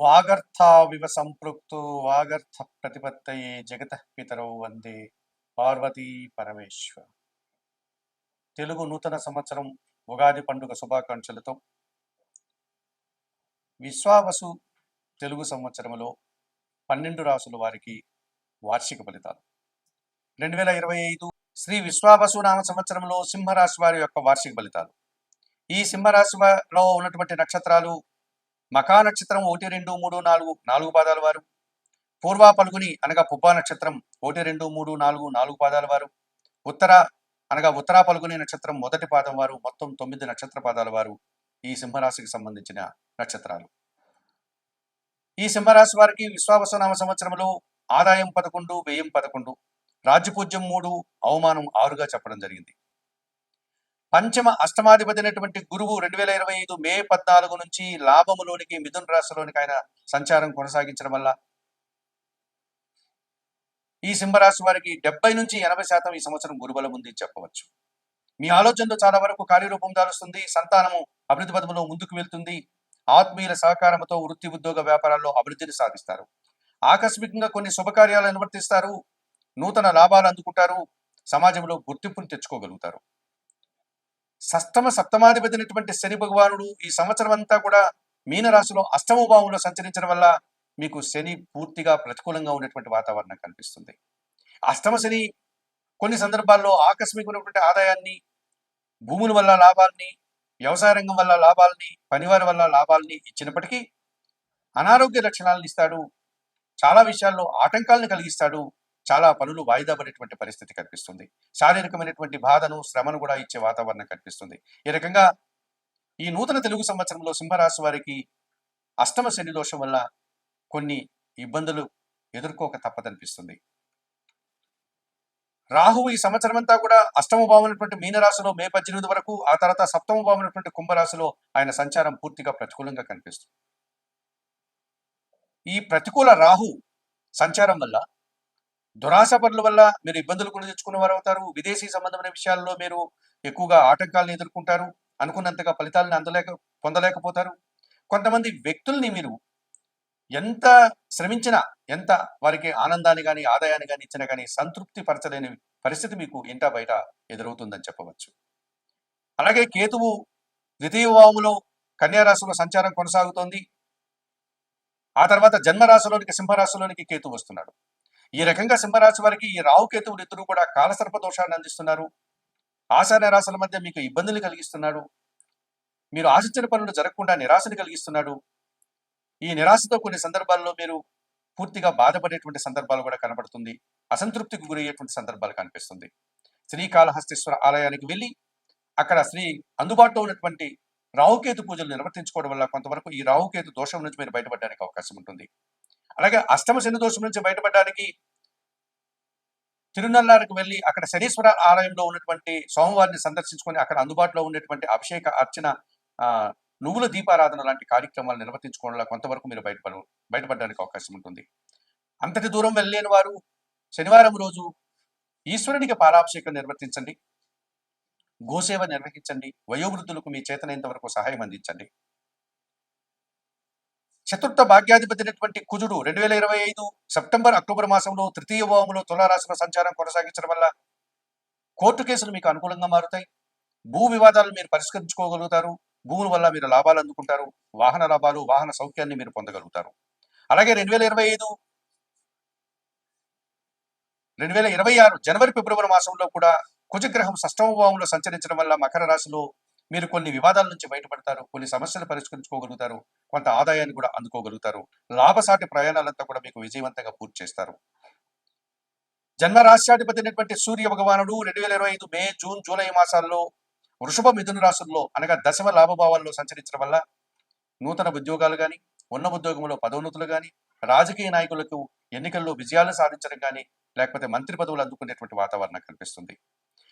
వాగర్థావివ సంపృక్తో వాగర్థ ప్రతిపత్తయే జగతః పితరౌ వందే పార్వతీ పరమేశ్వర. తెలుగు నూతన సంవత్సరం ఉగాది పండుగ శుభాకాంక్షలతో విశ్వావసు తెలుగు సంవత్సరంలో 12 రాసుల వారికి వార్షిక ఫలితాలు 2025 శ్రీ విశ్వావసు నామ సంవత్సరంలో సింహరాశి వారి యొక్క వార్షిక ఫలితాలు. ఈ సింహరాశిలో ఉన్నటువంటి నక్షత్రాలు మఖా నక్షత్రం 1, 2, 3, 4 4 పాదాల వారు, పూర్వ పలుగుని అనగా పుబ్బా నక్షత్రం 1, 2, 3, 4 4 పాదాల వారు, ఉత్తర అనగా ఉత్తరా పలుగుని నక్షత్రం మొదటి పాదం వారు, మొత్తం 9 నక్షత్ర పాదాల వారు ఈ సింహరాశికి సంబంధించిన నక్షత్రాలు. ఈ సింహరాశి వారికి విశ్వావసునామ సంవత్సరంలో ఆదాయం 11, వ్యయం 11, రాజ్యపూజ్యం 3, అవమానం 6గా చెప్పడం జరిగింది. పంచమ అష్టమాధిపతి అయినటువంటి గురువు 2025 మే 14 నుంచి లాభములోనికి మిథున రాశిలోనికి ఆయన సంచారం కొనసాగించడం వల్ల ఈ సింహరాశి వారికి 70 నుంచి 80% ఈ సంవత్సరం గురుబలం ఉంది చెప్పవచ్చు. మీ ఆలోచనలో చాలా వరకు కార్యరూపం దాలుస్తుంది. సంతానము అభివృద్ధి పథంలో ముందుకు వెళ్తుంది. ఆత్మీయుల సహకారంతో వృత్తి ఉద్యోగ వ్యాపారాల్లో అభివృద్ధిని సాధిస్తారు. ఆకస్మికంగా కొన్ని శుభకార్యాలు నిర్వర్తిస్తారు. నూతన లాభాలు అందుకుంటారు. సమాజంలో గుర్తింపును తెచ్చుకోగలుగుతారు. సప్తమాధిపతి అయినటువంటి శని భగవానుడు ఈ సంవత్సరం అంతా కూడా మీనరాశిలో అష్టమ భావంలో సంచరించడం వల్ల మీకు శని పూర్తిగా ప్రతికూలంగా ఉన్నటువంటి వాతావరణం కనిపిస్తుంది. అష్టమ శని కొన్ని సందర్భాల్లో ఆకస్మికమైనటువంటి ఆదాయాన్ని, భూముల వల్ల లాభాల్ని, వ్యవసాయ రంగం వల్ల లాభాలని, పనివారి వల్ల లాభాలని ఇచ్చినప్పటికీ అనారోగ్య లక్షణాలను ఇస్తాడు. చాలా విషయాల్లో ఆటంకాలను కలిగిస్తాడు. చాలా పనులు వాయిదా పడేటువంటి పరిస్థితి కనిపిస్తుంది. శారీరకమైనటువంటి బాధను, శ్రమను కూడా ఇచ్చే వాతావరణం కనిపిస్తుంది. ఈ రకంగా ఈ నూతన తెలుగు సంవత్సరంలో సింహరాశి వారికి అష్టమ శని దోషం వల్ల కొన్ని ఇబ్బందులు ఎదుర్కోక తప్పదనిపిస్తుంది. రాహువు ఈ సంవత్సరం అంతా కూడా అష్టమ భావమైనటువంటి మీనరాశిలో మే 18 వరకు, ఆ తర్వాత సప్తమ భావమైనటువంటి కుంభరాశిలో ఆయన సంచారం పూర్తిగా ప్రతికూలంగా కనిపిస్తుంది. ఈ ప్రతికూల రాహు సంచారం వల్ల దురాశ పనుల వల్ల మీరు ఇబ్బందులు కొని తెచ్చుకున్న వారు అవుతారు. విదేశీ సంబంధమైన విషయాల్లో మీరు ఎక్కువగా ఆటంకాలను ఎదుర్కొంటారు. అనుకున్నంతగా ఫలితాలను పొందలేకపోతారు. కొంతమంది వ్యక్తుల్ని మీరు ఎంత శ్రమించినా, ఎంత వారికి ఆనందాన్ని కానీ ఆదాయాన్ని కానీ ఇచ్చినా కానీ సంతృప్తి పరచలేని పరిస్థితి మీకు ఇంటా బయట ఎదురవుతుందని చెప్పవచ్చు. అలాగే కేతువు ద్వితీయ భావములో కన్యారాశిలో సంచారం కొనసాగుతోంది. ఆ తర్వాత జన్మరాశిలోనికి సింహరాశిలోనికి కేతు వస్తున్నాడు. ఈ రకంగా సింహరాశి వారికి ఈ రాహుకేతువులు ఇద్దరు కూడా కాలసర్ప దోషాన్ని అందిస్తున్నారు. ఆశా నిరాశల మధ్య మీకు ఇబ్బందులు కలిగిస్తున్నాడు. మీరు ఆశించిన పనులు జరగకుండా నిరాశను కలిగిస్తున్నాడు. ఈ నిరాశతో కొన్ని సందర్భాల్లో మీరు పూర్తిగా బాధపడేటువంటి సందర్భాలు కూడా కనబడుతుంది. అసంతృప్తికి గురయ్యేటువంటి సందర్భాలు కనిపిస్తుంది. శ్రీకాళహస్తీశ్వర ఆలయానికి వెళ్ళి అక్కడ అందుబాటులో ఉన్నటువంటి రాహుకేతు పూజలు నిర్వర్తించుకోవడం వల్ల కొంతవరకు ఈ రాహుకేతు దోషం నుంచి మీరు బయటపడడానికి అవకాశం ఉంటుంది. అలాగే అష్టమ శని దోషం నుంచి బయటపడడానికి తిరునల్లారికి వెళ్ళి అక్కడ శనీశ్వర ఆలయంలో ఉన్నటువంటి స్వామివారిని సందర్శించుకొని అక్కడ అందుబాటులో ఉన్నటువంటి అభిషేక అర్చన, నువ్వుల దీపారాధన లాంటి కార్యక్రమాలు నిర్వర్తించుకోవడం వల్ల కొంతవరకు మీరు బయటపడడానికి అవకాశం ఉంటుంది. అంతటి దూరం వెళ్ళలేని వారు శనివారం రోజు ఈశ్వరునికి పాలాభిషేకం నిర్వర్తించండి. గోసేవ నిర్వహించండి. వయోవృద్ధులకు మీ చేతనైనంత వరకు సహాయం అందించండి. చతుర్థ భాగ్యాధిపతి అయినటువంటి కుజుడు 2025 సెప్టెంబర్, అక్టోబర్ మాసంలో తృతీయ భావంలో తులారాశిలో సంచారం కొనసాగించడం వల్ల కోర్టు కేసులు మీకు అనుకూలంగా మారుతాయి. భూ వివాదాలు మీరు పరిష్కరించుకోగలుగుతారు. భూముల వల్ల మీరు లాభాలు అందుకుంటారు. వాహన లాభాలు, వాహన సౌఖ్యాన్ని మీరు పొందగలుగుతారు. అలాగే 2026 జనవరి, ఫిబ్రవరి మాసంలో కూడా కుజగ్రహం షష్టమ భావంలో సంచరించడం వల్ల మకర రాశిలో మీరు కొన్ని వివాదాల నుంచి బయటపడతారు. కొన్ని సమస్యలు పరిష్కరించుకోగలుగుతారు. కొంత ఆదాయాన్ని కూడా అందుకోగలుగుతారు. లాభసాటి ప్రయాణాలంతా కూడా మీకు విజయవంతంగా పూర్తి చేస్తారు. జన్మరాశ్యాధిపతి అయినటువంటి సూర్య భగవానుడు 2025 మే, జూన్, జూలై మాసాల్లో వృషభ, మిథున రాశుల్లో అనగా దశమ లాభభావాల్లో సంచరించడం వల్ల నూతన ఉద్యోగాలు కానీ, ఉన్న ఉద్యోగంలో పదోన్నతులు కానీ, రాజకీయ నాయకులకు ఎన్నికల్లో విజయాలు సాధించడం కానీ, లేకపోతే మంత్రి పదవులు అందుకునేటువంటి వాతావరణం కనిపిస్తుంది.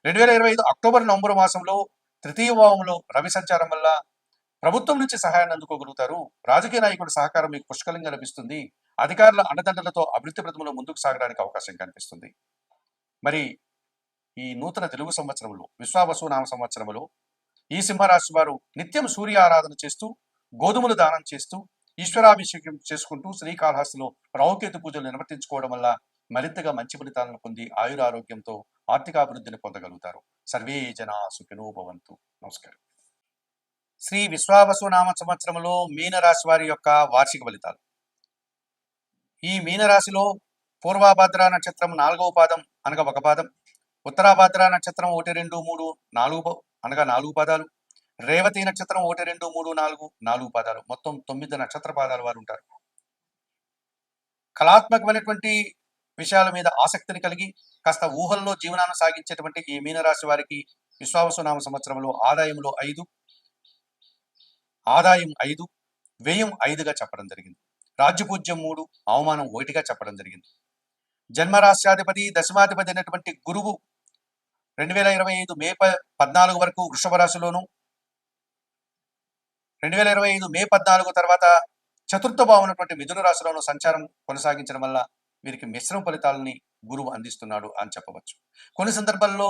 2025 అక్టోబర్, నవంబర్ మాసంలో తృతీయ భావంలో రవి సంచారం వల్ల ప్రభుత్వం నుంచి సహాయాన్ని అందుకోగలుగుతారు. రాజకీయ నాయకుల సహకారం మీకు పుష్కలంగా లభిస్తుంది. అధికారుల అండదండలతో అభివృద్ధి పథంలో ముందుకు సాగడానికి అవకాశం కనిపిస్తుంది. మరి ఈ నూతన తెలుగు సంవత్సరంలో విశ్వావసు నామ సంవత్సరంలో ఈ సింహరాశి వారు నిత్యం సూర్య ఆరాధన చేస్తూ, గోధుమలు దానం చేస్తూ, ఈశ్వరాభిషేకం చేసుకుంటూ శ్రీకాళహస్తిలో రావుకేతు పూజలు నిర్వర్తించుకోవడం వల్ల మరింతగా మంచి ఫలితాలను పొంది ఆయురారోగ్యంతో ఆర్థికాభివృద్ధిని పొందగలుగుతారు. సర్వే జనా సుఖినో భవంతు. నమస్కారం. శ్రీ విశ్వావసు నామ సంవత్సరంలో మీనరాశి వారి యొక్క వార్షిక ఫలితాలు. ఈ మీనరాశిలో పూర్వాభాద్ర నక్షత్రం 4వ పాదం అనగా 1 పాదం, ఉత్తరాభాద్ర నక్షత్రం 1, 2, 3, 4 అనగా 4 పాదాలు, రేవతి నక్షత్రం 1, 2, 3, 4, 4 పాదాలు, మొత్తం 9 నక్షత్ర పాదాల వారు ఉంటారు. కళాత్మకమైనటువంటి విషయాల మీద ఆసక్తిని కలిగి కాస్త ఊహల్లో జీవనాన్ని సాగించేటువంటి ఈ మీనరాశి వారికి విశ్వావసు నామ సంవత్సరంలో ఆదాయం 5, వ్యయం 5గా చెప్పడం జరిగింది. రాజ్యపూజ్యం 3, అవమానం 1గా చెప్పడం జరిగింది. జన్మరాశ్యాధిపతి దశమాధిపతి అయినటువంటి గురువు 2025 మే 14 వరకు వృషభ రాశిలోను, 2025 మే 14 తర్వాత చతుర్థ భావం ఉన్నటువంటి మిథున రాశిలోను సంచారం కొనసాగించడం వల్ల వీరికి మిశ్రమ ఫలితాలని గురువు అందిస్తున్నాడు అని చెప్పవచ్చు. కొన్ని సందర్భాల్లో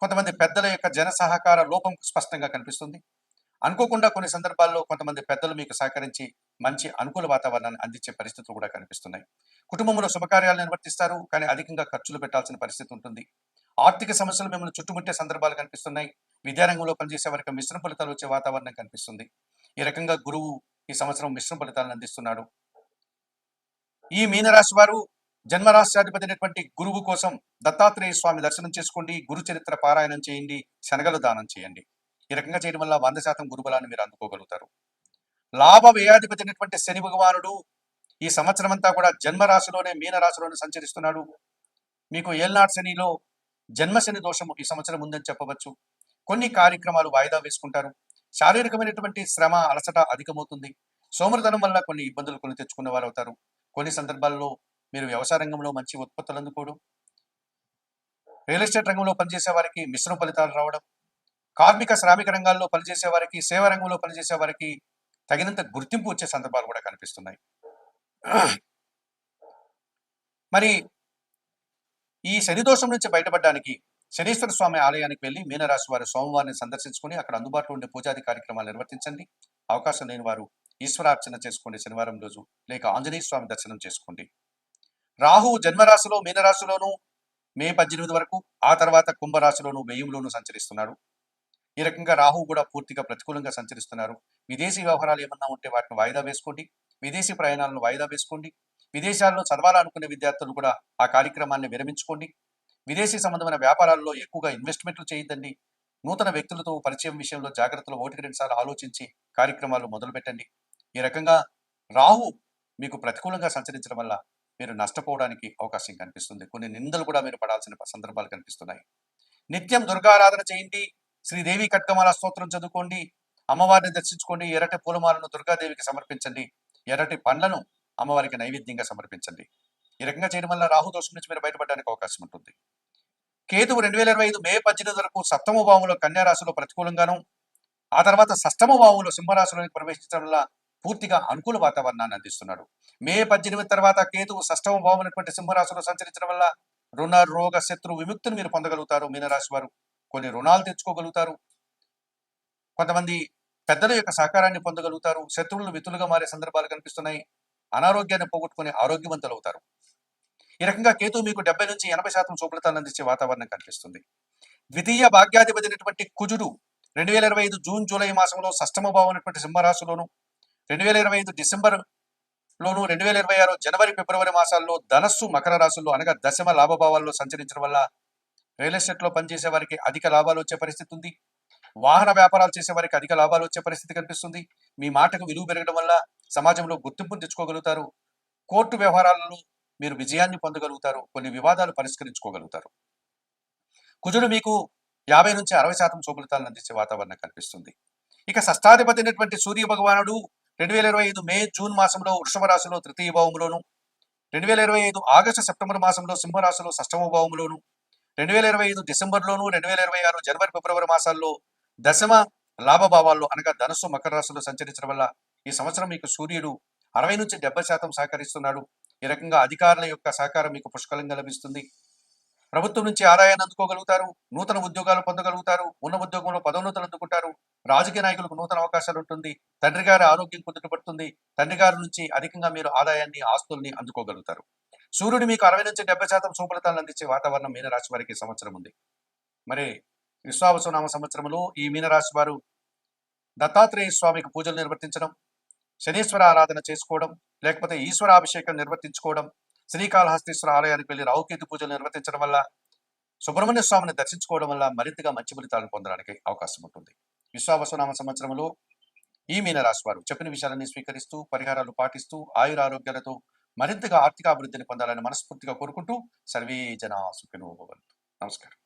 కొంతమంది పెద్దల యొక్క జన సహకార లోపం స్పష్టంగా కనిపిస్తుంది. అనుకోకుండా కొన్ని సందర్భాల్లో కొంతమంది పెద్దలు మీకు సహకరించి మంచి అనుకూల వాతావరణాన్ని అందించే పరిస్థితులు కూడా కనిపిస్తున్నాయి. కుటుంబంలో శుభకార్యాలు నిర్వర్తిస్తారు, కానీ అధికంగా ఖర్చులు పెట్టాల్సిన పరిస్థితి ఉంటుంది. ఆర్థిక సమస్యలు మిమ్మల్ని చుట్టుముట్టే సందర్భాలు కనిపిస్తున్నాయి. విద్యారంగంలో పనిచేసే వారికి మిశ్రమ ఫలితాలు వచ్చే వాతావరణం కనిపిస్తుంది. ఈ రకంగా గురువు ఈ సంవత్సరం మిశ్రమ ఫలితాలను అందిస్తున్నాడు. ఈ మీనరాశి వారు జన్మరాశ్యాధిపతి అయినటువంటి గురువు కోసం దత్తాత్రేయ స్వామి దర్శనం చేసుకోండి, గురు చరిత్ర పారాయణం చేయండి, శనగలు దానం చేయండి. ఈ రకంగా చేయడం వల్ల 100% గురుబలాన్ని మీరు అందుకోగలుగుతారు. లాభ వ్యయాధిపతి అయినటువంటి శని భగవానుడు ఈ సంవత్సరం అంతా కూడా జన్మరాశిలోనే మీనరాశిలోనే సంచరిస్తున్నాడు. మీకు ఏల్నాడు శనిలో జన్మశని దోషము ఈ సంవత్సరం ఉందని చెప్పవచ్చు. కొన్ని కార్యక్రమాలు వాయిదా వేసుకుంటారు. శారీరకమైనటువంటి శ్రమ అలసట అధికమవుతుంది. సోమరితనం వల్ల కొన్ని ఇబ్బందులు కొని తెచ్చుకునే వారు అవుతారు. కొన్ని సందర్భాల్లో మీరు వ్యవసాయ రంగంలో మంచి ఉత్పత్తులు అందుకోవడం, రియల్ ఎస్టేట్ రంగంలో పనిచేసే వారికి మిశ్రమ ఫలితాలు రావడం, కార్మిక శ్రామిక రంగాల్లో పనిచేసే వారికి, సేవా రంగంలో పనిచేసే వారికి తగినంత గుర్తింపు వచ్చే సందర్భాలు కూడా కనిపిస్తున్నాయి. మరి ఈ శని దోషం నుంచి బయటపడడానికి శనీశ్వర స్వామి ఆలయానికి వెళ్ళి మీనరాశి వారు సోమవారిని సందర్శించుకుని అక్కడ అందుబాటులో ఉండే పూజాది కార్యక్రమాలు నిర్వర్తించండి. అవకాశం లేని వారు ఈశ్వరార్చన చేసుకోండి శనివారం రోజు, లేక ఆంజనేయ స్వామి దర్శనం చేసుకోండి. రాహు జన్మరాశిలో మీనరాశిలోను మే 18 వరకు, ఆ తర్వాత కుంభరాశిలోను వ్యయంలోను సంచరిస్తున్నాడు. ఈ రకంగా రాహు కూడా పూర్తిగా ప్రతికూలంగా సంచరిస్తున్నారు. విదేశీ వ్యవహారాలు ఏమన్నా ఉంటే వాటిని వాయిదా వేసుకోండి. విదేశీ ప్రయాణాలను వాయిదా వేసుకోండి. విదేశాల్లో చదవాలనుకునే విద్యార్థులు కూడా ఆ కార్యక్రమాన్ని విరమించుకోండి. విదేశీ సంబంధమైన వ్యాపారాల్లో ఎక్కువగా ఇన్వెస్ట్మెంట్లు చేయొద్దండి. నూతన వ్యక్తులతో పరిచయం విషయంలో జాగ్రత్తలు 1-2 సార్లు ఆలోచించి కార్యక్రమాలు మొదలు పెట్టండి. ఈ రకంగా రాహు మీకు ప్రతికూలంగా సంచరించడం వల్ల మీరు నష్టపోవడానికి అవకాశం కనిపిస్తుంది. కొన్ని నిందలు కూడా మీరు పడాల్సిన సందర్భాలు కనిపిస్తున్నాయి. నిత్యం దుర్గారాధన చేయండి. శ్రీదేవి కట్కమాల స్తోత్రం చదువుకోండి. అమ్మవారిని దర్శించుకోండి. ఎర్రటి పూలమాలను దుర్గాదేవికి సమర్పించండి. ఎర్రటి పండ్లను అమ్మవారికి నైవేద్యంగా సమర్పించండి. ఈ రకంగా చేయడం వల్ల రాహు దోషం నుంచి మీరు బయటపడడానికి అవకాశం ఉంటుంది. కేతువు 2025 మే 18 వరకు సప్తమ భావంలో కన్యా రాశిలో ప్రతికూలంగాను, ఆ తర్వాత షష్టమ భావంలో సింహరాశిలోకి ప్రవేశించడం వల్ల పూర్తిగా అనుకూల వాతావరణాన్ని అందిస్తున్నాడు. మే 18 తర్వాత కేతువు షష్టమ భావం అనేటువంటి సింహరాశిలో సంచరించడం వల్ల రుణ రోగ శత్రు విముక్తిని మీరు పొందగలుగుతారు. మీనరాశి వారు కొన్ని రుణాలు తెచ్చుకోగలుగుతారు. కొంతమంది పెద్దల యొక్క సహకారాన్ని పొందగలుగుతారు. శత్రువులు మిత్రులుగా మారే సందర్భాలు కనిపిస్తున్నాయి. అనారోగ్యాన్ని పోగొట్టుకుని ఆరోగ్యవంతులు అవుతారు. ఈ రకంగా కేతు మీకు 70 నుంచి 80% శుభ్రతను అందించే వాతావరణం కనిపిస్తుంది. ద్వితీయ భాగ్యాధిపతి అయినటువంటి కుజుడు 2025 జూన్ జూలై మాసంలో షష్టమ భావం అనేటువంటి సింహరాశిలోను, 2025 డిసెంబర్ లోను, 2026 జనవరి ఫిబ్రవరి మాసాల్లో ధనస్సు మకర రాశుల్లో అనగా దశమ లాభభావాల్లో సంచరించడం వల్ల రియల్ ఎస్టేట్ లో పనిచేసే వారికి అధిక లాభాలు వచ్చే పరిస్థితి ఉంది. వాహన వ్యాపారాలు చేసే వారికి అధిక లాభాలు వచ్చే పరిస్థితి కనిపిస్తుంది. మీ మాటకు విలువ పెరగడం వల్ల సమాజంలో గుర్తింపును తెచ్చుకోగలుగుతారు. కోర్టు వ్యవహారాలలో మీరు విజయాన్ని పొందగలుగుతారు. కొన్ని వివాదాలు పరిష్కరించుకోగలుగుతారు. కుజుడు మీకు 50 నుంచి 60% శుభఫలితాలను అందించే వాతావరణం కనిపిస్తుంది. ఇక షష్టాధిపతి అయినటువంటి సూర్య భగవానుడు 2025 మే జూన్ మాసంలో వృషభ రాశిలో తృతీయ భావంలోను, 2025 ఆగస్టు సెప్టెంబర్ మాసంలో సింహరాశిలో షష్టమ భావంలోను, 2025 డిసెంబర్లోను, 2026 జనవరి ఫిబ్రవరి మాసాల్లో దశమ లాభభావాల్లో అనగా ధనస్సు మకర రాశిలో సంచరించడం వల్ల ఈ సంవత్సరం మీకు సూర్యుడు 60 నుంచి 70% సహకరిస్తున్నాడు. ఈ రకంగా అధికారుల యొక్క సహకారం మీకు పుష్కలంగా లభిస్తుంది. ప్రభుత్వం నుంచి ఆదాయాన్ని అందుకోగలుగుతారు, నూతన ఉద్యోగాలు పొందగలుగుతారు, ఉన్న ఉద్యోగంలో పదోన్నతులు అందుకుంటారు, రాజకీయ నాయకులకు నూతన అవకాశాలు ఉంటుంది, తండ్రి గారి ఆరోగ్యం కుదుటపడుతుంది, తండ్రి గారి నుంచి అధికంగా మీరు ఆదాయాన్ని, ఆస్తుల్ని అందుకోగలుగుతారు. సూర్యుడు మీకు 60-70% శుభఫలితాలను అందించే వాతావరణం మీనరాశి వారికి ఈ సంవత్సరం ఉంది. మరి విశ్వావసునామ సంవత్సరంలో ఈ మీనరాశి వారు దత్తాత్రేయ స్వామికి పూజలు నిర్వర్తించడం, శనీశ్వర ఆరాధన చేసుకోవడం, లేకపోతే ఈశ్వరాభిషేకం నిర్వర్తించుకోవడం, శ్రీకాళహస్తీశ్వర ఆలయానికి వెళ్లి రావుకేతు పూజలు నిర్వర్తించడం వల్ల, సుబ్రహ్మణ్య స్వామిని దర్శించుకోవడం వల్ల మరింతగా మంచి ఫలితాలను పొందడానికి అవకాశం ఉంటుంది. విశ్వావసునామ సంవత్సరంలో ఈ మీనరాశి వారు చెప్పిన విషయాలన్నీ స్వీకరిస్తూ, పరిహారాలు పాటిస్తూ, ఆయురారోగ్యాలతో మరింతగా ఆర్థిక అభివృద్ధిని పొందాలని మనస్ఫూర్తిగా కోరుకుంటూ సర్వే జనా సుఖినో భవంతు. నమస్కారం.